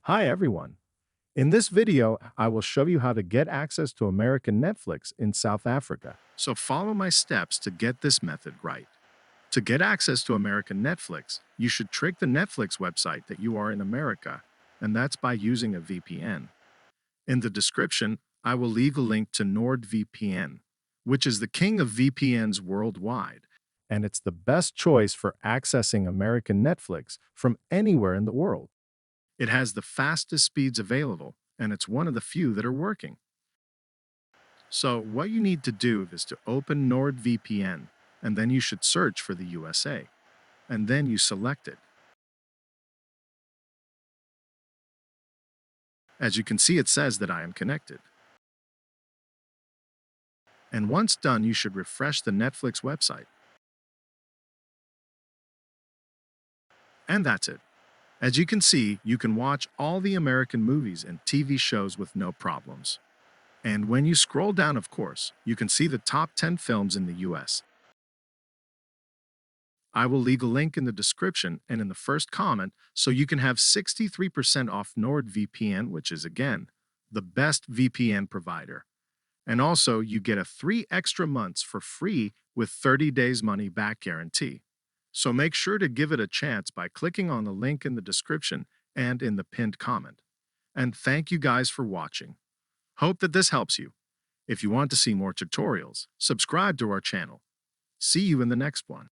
Hi everyone. In this video, I will show you how to get access to American Netflix in South Africa. So follow my steps to get this method right. To get access to American Netflix, you should trick the Netflix website that you are in America, and that's by using a VPN. In the description, I will leave a link to NordVPN, which is the king of VPNs worldwide, and it's the best choice for accessing American Netflix from anywhere in the world. It has the fastest speeds available, and it's one of the few that are working. So, what you need to do is to open NordVPN, and then you should search for the USA, and then you select it. As you can see, it says that I am connected. And once done, you should refresh the Netflix website. And that's it. As you can see, you can watch all the American movies and TV shows with no problems. And when you scroll down, of course, you can see the top 10 films in the US. I will leave a link in the description and in the first comment so you can have 63% off NordVPN, which is again the best VPN provider. And also, you get a 3 extra months for free with 30 days money back guarantee. So make sure to give it a chance by clicking on the link in the description and in the pinned comment. And thank you guys for watching. Hope that this helps you. If you want to see more tutorials, subscribe to our channel. See you in the next one.